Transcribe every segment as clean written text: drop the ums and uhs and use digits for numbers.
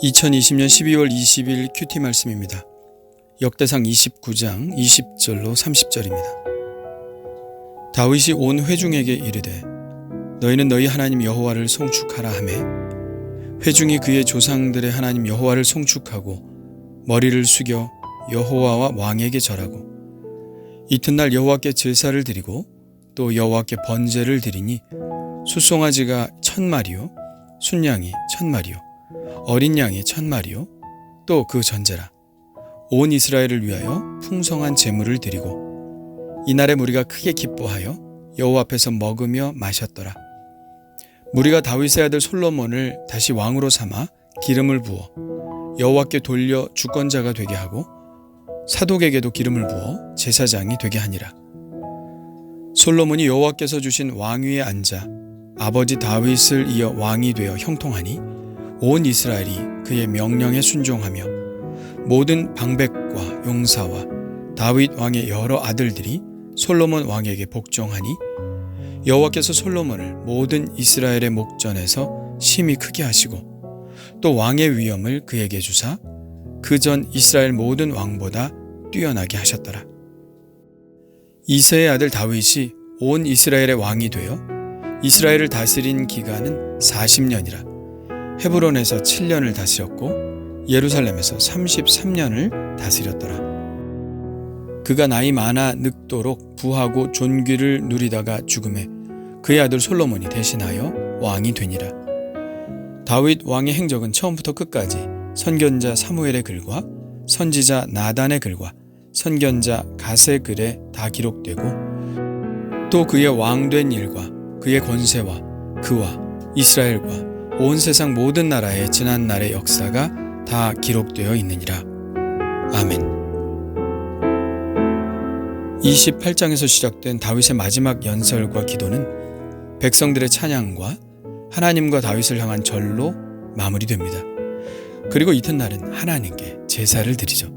2020년 12월 20일 큐티 말씀입니다. 역대상 29장 20절로 30절입니다. 다윗이 온 회중에게 이르되 너희는 너희 하나님 여호와를 송축하라 하매 회중이 그의 조상들의 하나님 여호와를 송축하고 머리를 숙여 여호와와 왕에게 절하고 이튿날 여호와께 제사를 드리고 또 여호와께 번제를 드리니 숫송아지가 1000마리요 순양이 1000마리요 어린 양이 1000마리요 또 그 전제라 온 이스라엘을 위하여 풍성한 제물을 드리고 이날에 무리가 크게 기뻐하여 여호와 앞에서 먹으며 마셨더라. 무리가 다윗의 아들 솔로몬을 다시 왕으로 삼아 기름을 부어 여호와께 돌려 주권자가 되게 하고 사독에게도 기름을 부어 제사장이 되게 하니라. 솔로몬이 여호와께서 주신 왕위에 앉아 아버지 다윗을 이어 왕이 되어 형통하니 온 이스라엘이 그의 명령에 순종하며 모든 방백과 용사와 다윗 왕의 여러 아들들이 솔로몬 왕에게 복종하니 여호와께서 솔로몬을 모든 이스라엘의 목전에서 심히 크게 하시고 또 왕의 위엄을 그에게 주사 그전 이스라엘 모든 왕보다 뛰어나게 하셨더라. 이새의 아들 다윗이 온 이스라엘의 왕이 되어 이스라엘을 다스린 기간은 40년이라 헤브론에서 7년을 다스렸고 예루살렘에서 33년을 다스렸더라. 그가 나이 많아 늙도록 부하고 존귀를 누리다가 죽음에 그의 아들 솔로몬이 대신하여 왕이 되니라. 다윗 왕의 행적은 처음부터 끝까지 선견자 사무엘의 글과 선지자 나단의 글과 선견자 갓의 글에 다 기록되고 또 그의 왕된 일과 그의 권세와 그와 이스라엘과 온 세상 모든 나라의 지난 날의 역사가 다 기록되어 있느니라. 아멘. 28장에서 시작된 다윗의 마지막 연설과 기도는 백성들의 찬양과 하나님과 다윗을 향한 절로 마무리됩니다. 그리고 이튿날은 하나님께 제사를 드리죠.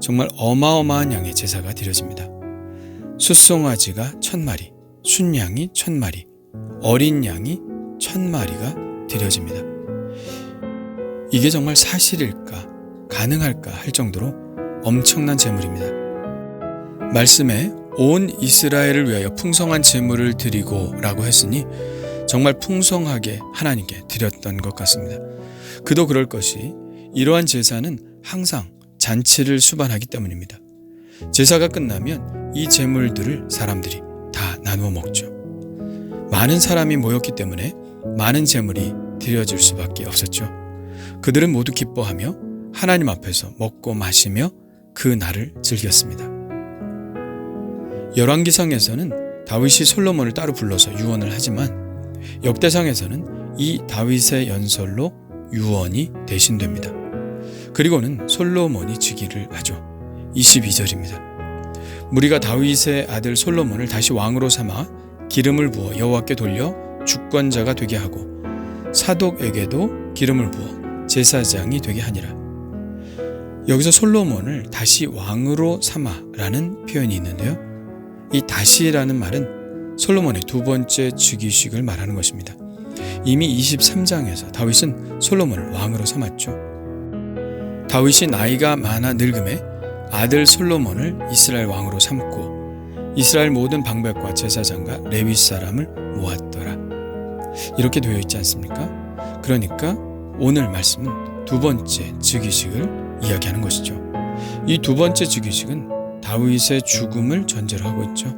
정말 어마어마한 양의 제사가 드려집니다. 숫송아지가 1000마리, 순양이 1000마리, 어린 양이 1000마리가 드려집니다. 이게 정말 사실일까, 가능할까 할 정도로 엄청난 제물입니다. 말씀에 온 이스라엘을 위하여 풍성한 제물을 드리고 라고 했으니 정말 풍성하게 하나님께 드렸던 것 같습니다. 그도 그럴 것이 이러한 제사는 항상 잔치를 수반하기 때문입니다. 제사가 끝나면 이 제물들을 사람들이 다 나누어 먹죠. 많은 사람이 모였기 때문에 많은 제물이 드려질 수밖에 없었죠. 그들은 모두 기뻐하며 하나님 앞에서 먹고 마시며 그 날을 즐겼습니다. 열왕기상에서는 다윗이 솔로몬을 따로 불러서 유언을 하지만 역대상에서는 이 다윗의 연설로 유언이 대신됩니다. 그리고는 솔로몬이 즉위를 하죠. 22절입니다. 무리가 다윗의 아들 솔로몬을 다시 왕으로 삼아 기름을 부어 여호와께 돌려 주권자가 되게 하고 사독에게도 기름을 부어 제사장이 되게 하니라. 여기서 솔로몬을 다시 왕으로 삼아라는 표현이 있는데요. 이 다시라는 말은 솔로몬의 두 번째 즉위식을 말하는 것입니다. 이미 23장에서 다윗은 솔로몬을 왕으로 삼았죠. 다윗이 나이가 많아 늙음에 아들 솔로몬을 이스라엘 왕으로 삼고 이스라엘 모든 방백과 제사장과 레위 사람을 모았더라. 이렇게 되어 있지 않습니까? 그러니까 오늘 말씀은 두 번째 즉위식을 이야기하는 것이죠. 이 두 번째 즉위식은 다윗의 죽음을 전제로 하고 있죠.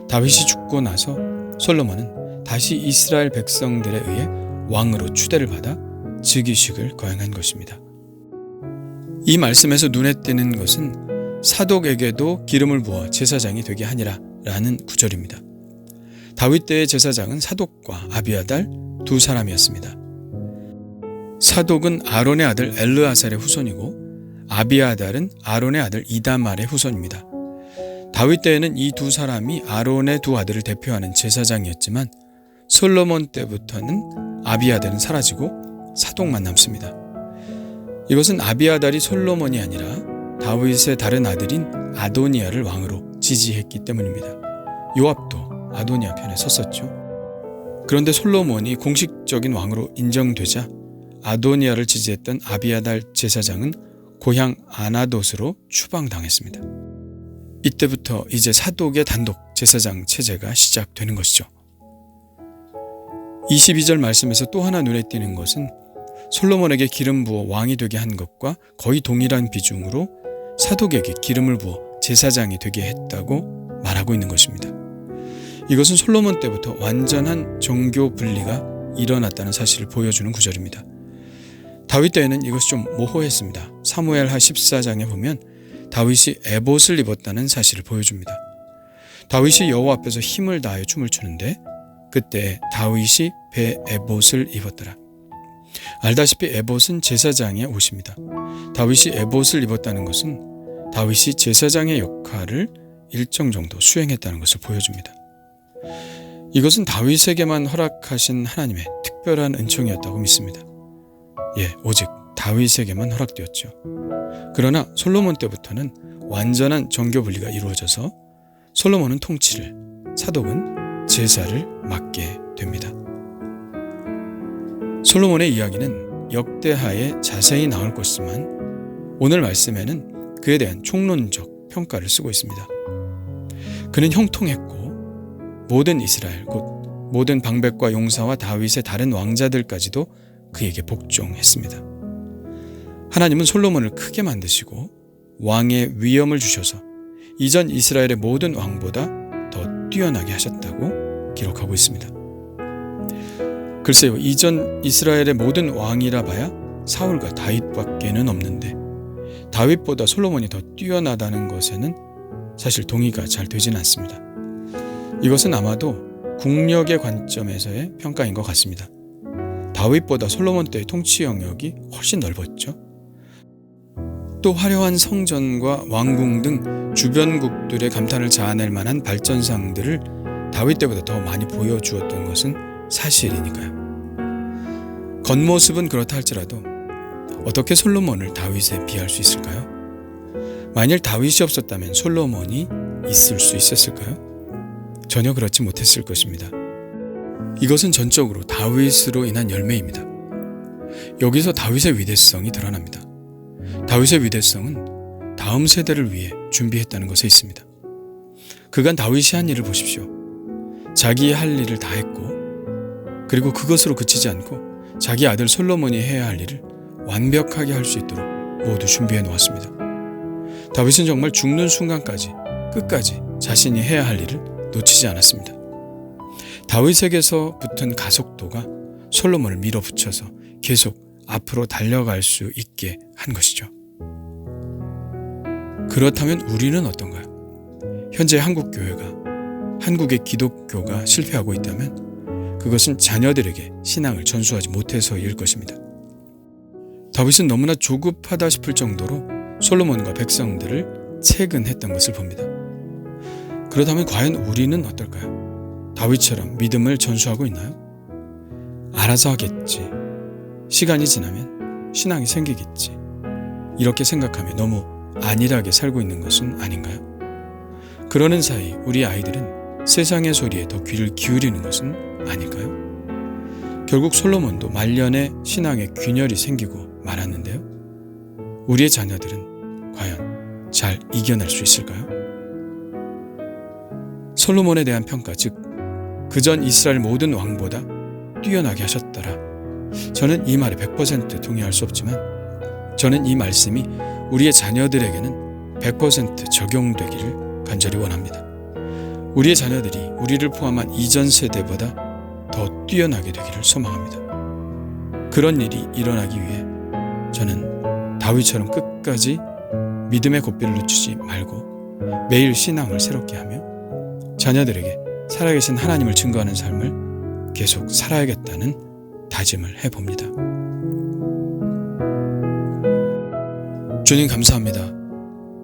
다윗이 죽고 나서 솔로몬은 다시 이스라엘 백성들에 의해 왕으로 추대를 받아 즉위식을 거행한 것입니다. 이 말씀에서 눈에 띄는 것은 사독에게도 기름을 부어 제사장이 되게 하니라 라는 구절입니다. 다윗 때의 제사장은 사독과 아비아달 두 사람이었습니다. 사독은 아론의 아들 엘르아살의 후손이고 아비아달은 아론의 아들 이다말의 후손입니다. 다윗 때에는 이 두 사람이 아론의 두 아들을 대표하는 제사장이었지만 솔로몬 때부터는 아비아달은 사라지고 사독만 남습니다. 이것은 아비아달이 솔로몬이 아니라 다윗의 다른 아들인 아도니아를 왕으로 지지했기 때문입니다. 요압도 아도니아 편에 섰었죠. 그런데 솔로몬이 공식적인 왕으로 인정되자 아도니아를 지지했던 아비아달 제사장은 고향 아나돗으로 추방당했습니다. 이때부터 이제 사독의 단독 제사장 체제가 시작되는 것이죠. 22절 말씀에서 또 하나 눈에 띄는 것은 솔로몬에게 기름 부어 왕이 되게 한 것과 거의 동일한 비중으로 사독에게 기름을 부어 제사장이 되게 했다고 말하고 있는 것입니다. 이것은 솔로몬 때부터 완전한 정교 분리가 일어났다는 사실을 보여주는 구절입니다. 다윗 때에는 이것이 좀 모호했습니다. 사무엘하 14장에 보면 다윗이 에봇을 입었다는 사실을 보여줍니다. 다윗이 여호와 앞에서 힘을 다하여 춤을 추는데 그때 다윗이 배 에봇을 입었더라. 알다시피 에봇은 제사장의 옷입니다. 다윗이 에봇을 입었다는 것은 다윗이 제사장의 역할을 일정 정도 수행했다는 것을 보여줍니다. 이것은 다윗에게만 허락하신 하나님의 특별한 은총이었다고 믿습니다. 오직 다윗에게만 허락되었죠. 그러나 솔로몬 때부터는 완전한 정교 분리가 이루어져서 솔로몬은 통치를, 사독은 제사를 맡게 됩니다. 솔로몬의 이야기는 역대하에 자세히 나올 것이지만 오늘 말씀에는 그에 대한 총론적 평가를 쓰고 있습니다. 그는 형통했고 모든 이스라엘 곧 모든 방백과 용사와 다윗의 다른 왕자들까지도 그에게 복종했습니다. 하나님은 솔로몬을 크게 만드시고 왕의 위엄을 주셔서 이전 이스라엘의 모든 왕보다 더 뛰어나게 하셨다고 기록하고 있습니다. 글쎄요, 이전 이스라엘의 모든 왕이라 봐야 사울과 다윗밖에는 없는데 다윗보다 솔로몬이 더 뛰어나다는 것에는 사실 동의가 잘 되지는 않습니다. 이것은 아마도 국력의 관점에서의 평가인 것 같습니다. 다윗보다 솔로몬 때의 통치 영역이 훨씬 넓었죠. 또 화려한 성전과 왕궁 등 주변국들의 감탄을 자아낼 만한 발전상들을 다윗 때보다 더 많이 보여주었던 것은 사실이니까요. 겉모습은 그렇다 할지라도 어떻게 솔로몬을 다윗에 비할 수 있을까요? 만일 다윗이 없었다면 솔로몬이 있을 수 있었을까요? 전혀 그렇지 못했을 것입니다. 이것은 전적으로 다윗으로 인한 열매입니다. 여기서 다윗의 위대성이 드러납니다. 다윗의 위대성은 다음 세대를 위해 준비했다는 것에 있습니다. 그간 다윗이 한 일을 보십시오. 자기 할 일을 다 했고 그리고 그것으로 그치지 않고 자기 아들 솔로몬이 해야 할 일을 완벽하게 할 수 있도록 모두 준비해 놓았습니다. 다윗은 정말 죽는 순간까지 끝까지 자신이 해야 할 일을 놓치지 않았습니다. 다윗에게서 붙은 가속도가 솔로몬을 밀어붙여서 계속 앞으로 달려갈 수 있게 한 것이죠. 그렇다면 우리는 어떤가요? 현재 한국의 기독교가 실패하고 있다면 그것은 자녀들에게 신앙을 전수하지 못해서일 것입니다. 다윗은 너무나 조급하다 싶을 정도로 솔로몬과 백성들을 채근했던 것을 봅니다. 그렇다면 과연 우리는 어떨까요? 다윗처럼 믿음을 전수하고 있나요? 알아서 하겠지. 시간이 지나면 신앙이 생기겠지. 이렇게 생각하며 너무 안일하게 살고 있는 것은 아닌가요? 그러는 사이 우리 아이들은 세상의 소리에 더 귀를 기울이는 것은 아닐까요? 결국 솔로몬도 말년에 신앙에 균열이 생기고 말았는데요. 우리의 자녀들은 과연 잘 이겨낼 수 있을까요? 솔로몬에 대한 평가, 즉 그전 이스라엘 모든 왕보다 뛰어나게 하셨더라. 저는 이 말에 100% 동의할 수 없지만 저는 이 말씀이 우리의 자녀들에게는 100% 적용되기를 간절히 원합니다. 우리의 자녀들이 우리를 포함한 이전 세대보다 더 뛰어나게 되기를 소망합니다. 그런 일이 일어나기 위해 저는 다윗처럼 끝까지 믿음의 고삐를 늦추지 말고 매일 신앙을 새롭게 하며 자녀들에게 살아계신 하나님을 증거하는 삶을 계속 살아야겠다는 다짐을 해봅니다. 주님 감사합니다.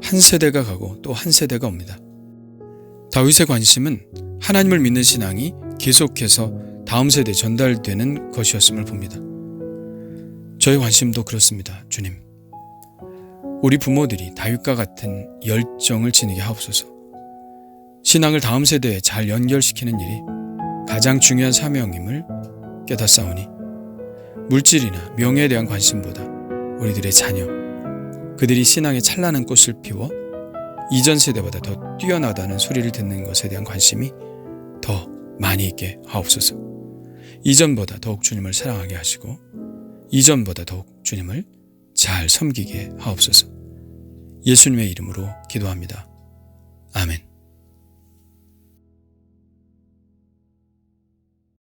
한 세대가 가고 또 한 세대가 옵니다. 다윗의 관심은 하나님을 믿는 신앙이 계속해서 다음 세대에 전달되는 것이었음을 봅니다. 저의 관심도 그렇습니다. 주님, 우리 부모들이 다윗과 같은 열정을 지니게 하옵소서. 신앙을 다음 세대에 잘 연결시키는 일이 가장 중요한 사명임을 깨닫사오니 물질이나 명예에 대한 관심보다 우리들의 자녀, 그들이 신앙의 찬란한 꽃을 피워 이전 세대보다 더 뛰어나다는 소리를 듣는 것에 대한 관심이 더 많이 있게 하옵소서. 이전보다 더욱 주님을 사랑하게 하시고 이전보다 더욱 주님을 잘 섬기게 하옵소서. 예수님의 이름으로 기도합니다. 아멘.